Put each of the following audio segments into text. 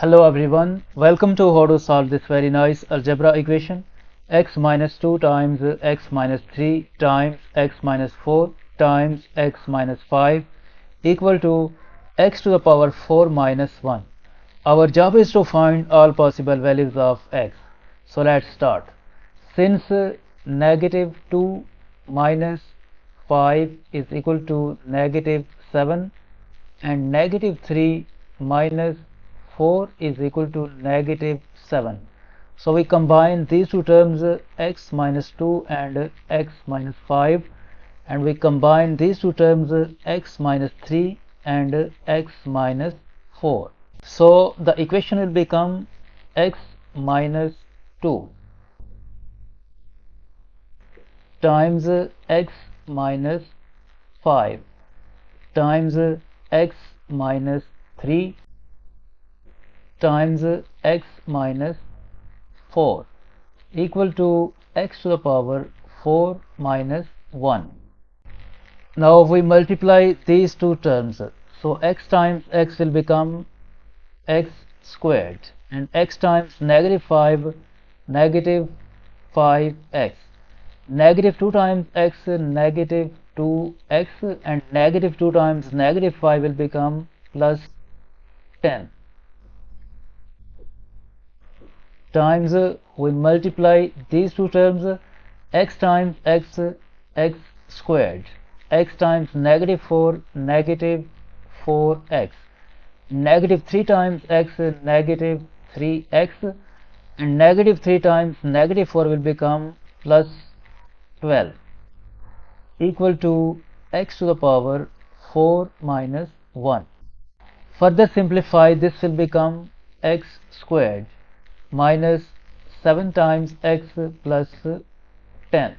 Hello everyone, welcome to how to solve this very nice algebra equation. X minus 2 times x minus 3 times x minus 4 times x minus 5 equal to x to the power 4 minus 1. Our job is to find all possible values of x. So let's start. Since negative 2 minus 5 is equal to negative 7 and negative 3 minus 4 is equal to negative 7. So we combine these two terms x minus 2 and x minus 5, and we combine these two terms x minus 3 and x minus 4. So the equation will become x minus 2 times x minus 5 times x minus 3 times x minus 4 equal to x to the power 4 minus 1. Now we multiply these two terms. So x times x will become x squared, and x times negative 5, negative 5x. Negative 2 times x, negative 2x, and negative 2 times negative 5 will become plus 10. Times we multiply these two terms, x times x, x squared, x times negative 4, negative 4x, negative 3 times x, negative 3x, and negative 3 times negative 4 will become plus 12 equal to x to the power 4 minus 1. Further simplify, this will become x squared minus 7 times x plus 10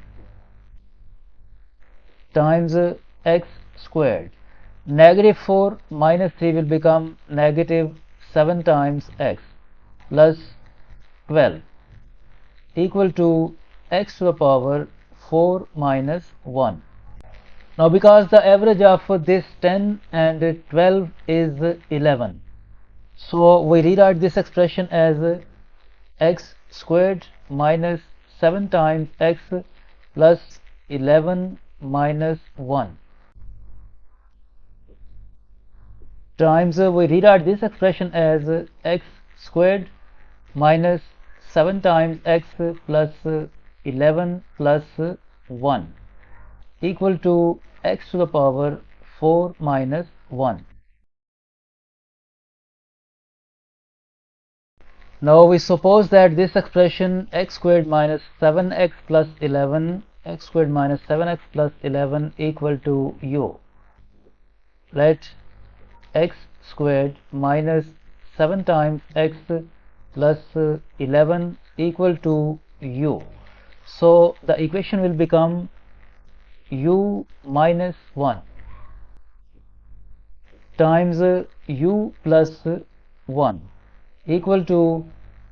times x squared. Negative 4 minus 3 will become negative 7 times x plus 12 equal to x to the power 4 minus 1. Now because the average of this 10 and 12 is 11, so we rewrite this expression as x squared minus 7 times x plus 11 minus 1 times we rewrite this expression as x squared minus 7 times x plus 11 plus 1 equal to x to the power 4 minus 1. Now we suppose that this expression x squared minus 7x plus 11, x squared minus 7x plus 11 equal to u. Let x squared minus 7 times x plus 11 equal to u. So the equation will become u minus 1 times u plus 1 equal to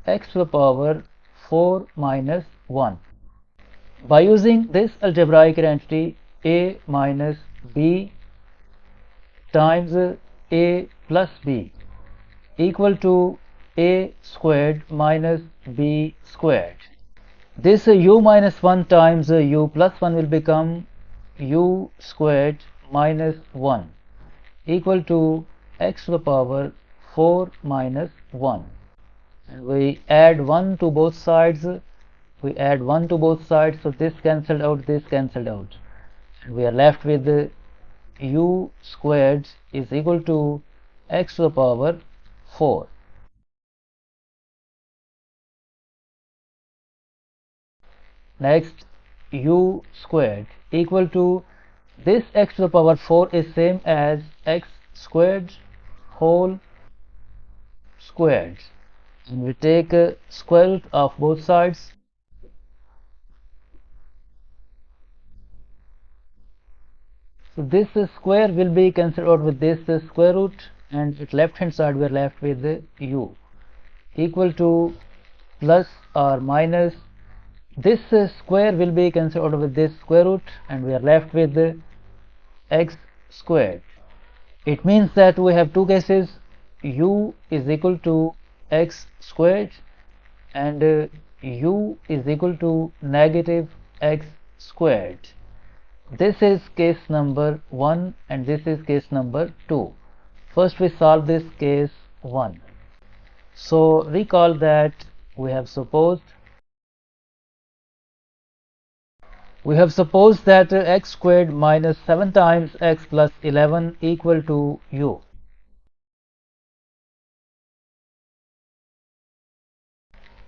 x to the power 4 minus 1. By using this algebraic identity a minus b times a plus b equal to a squared minus b squared. This u minus 1 times u plus 1 will become u squared minus 1 equal to x to the power 4 minus 1, and we add 1 to both sides. So this cancelled out, this cancelled out, and we are left with u squared is equal to x to the power 4. Next, u squared equal to this x to the power 4 is same as x squared whole squared, and we take square root of both sides. So this square will be cancelled out with this square root, and at left hand side we are left with u equal to plus or minus. This square will be cancelled out with this square root, and we are left with x squared. It means that we have two cases, u is equal to x squared and u is equal to negative x squared. This is case number 1 and this is case number 2. First we solve this case 1. So recall that we have supposed that x squared minus 7 times x plus 11 equal to u.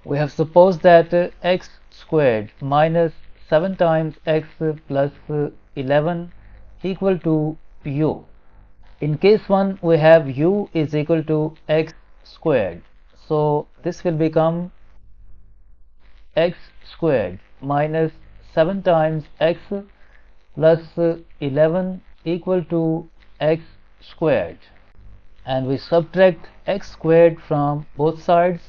We have supposed that x squared minus 7 times x plus 11 equal to u. In case 1 we have u is equal to x squared. So this will become x squared minus 7 times x plus 11 equal to x squared. And we subtract x squared from both sides.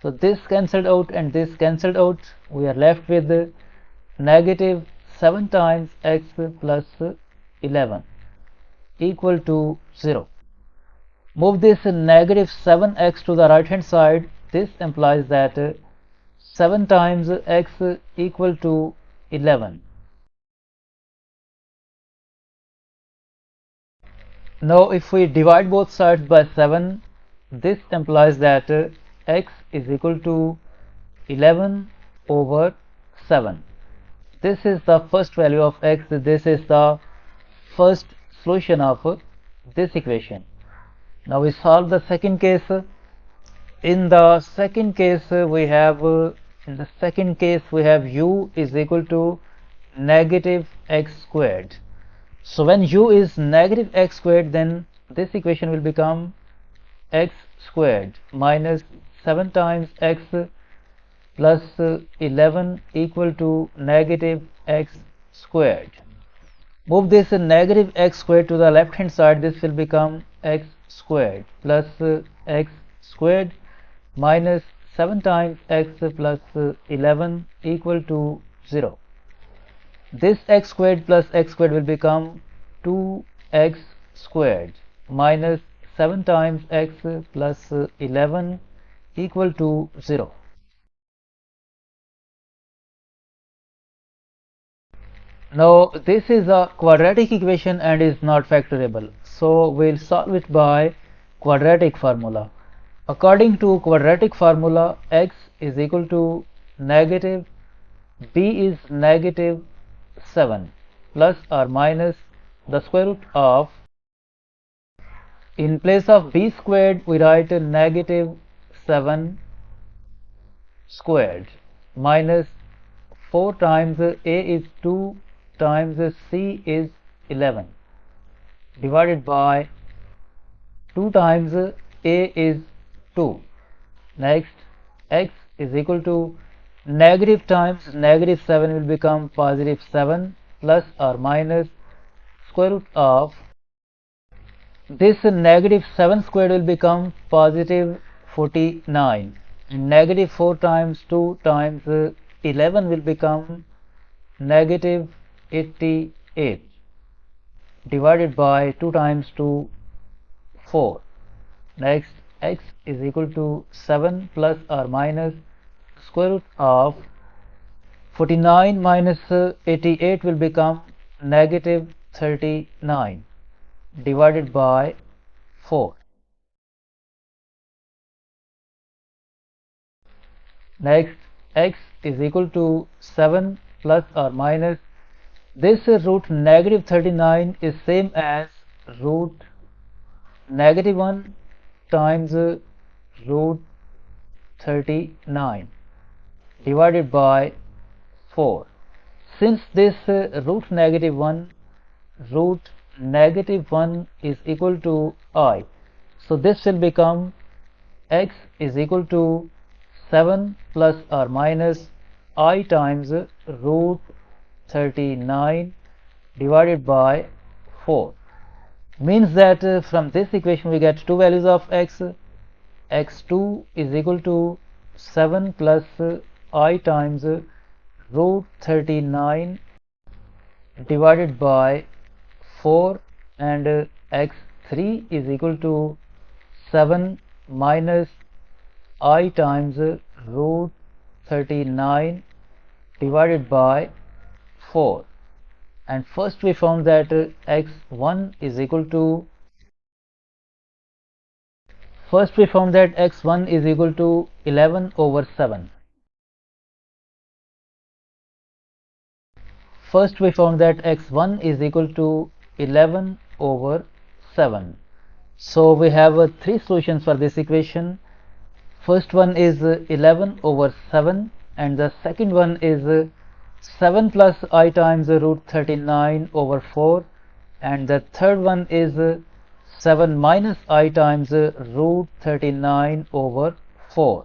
So this cancelled out and this cancelled out. We are left with negative 7 times x plus 11 equal to 0. Move this negative 7x to the right hand side. This implies that 7 times x equal to 11. Now if we divide both sides by 7, this implies that x is equal to 11 over 7. This is the first value of x. This is the first solution of this equation. Now we solve the second case. In the second case we have u is equal to negative x squared. So when u is negative x squared, then this equation will become x squared minus 7 times x plus 11 equal to negative x squared. Move this negative x squared to the left hand side. This will become x squared plus x squared minus 7 times x plus 11 equal to 0. This x squared plus x squared will become 2x squared minus 7 times x plus 11 equal to 0. Now this is a quadratic equation and is not factorable. So we'll solve it by quadratic formula. According to quadratic formula, x is equal to negative b is negative 7 plus or minus the square root of, in place of b squared we write negative 7 squared minus 4 times a is 2 times c is 11 divided by 2 times a is 2. Next, x is equal to negative times negative 7 will become positive 7 plus or minus square root of, this negative 7 squared will become positive 49 and negative 4 times 2 times 11 will become negative 88 divided by 2 times 2 4. Next, x is equal to 7 plus or minus square root of 49 minus 88 will become negative 39 divided by 4. Next, x is equal to 7 plus or minus, this root negative 39 is same as root negative 1 times root 39 divided by 4. Since this root negative 1 is equal to I, so this will become x is equal to 7 plus or minus I times root 39 divided by 4. Means that from this equation we get two values of x. x2 is equal to 7 plus I times root 39 divided by 4 and x3 is equal to 7 minus I times root 39 divided by 4. And first we found that x1 is equal to x1 is equal to 11 over 7. First we found that x1 is equal to 11 over 7. So we have three solutions for this equation. First one is 11 over 7, and the second one is 7 plus I times root 39 over 4, and the third one is 7 minus I times root 39 over 4.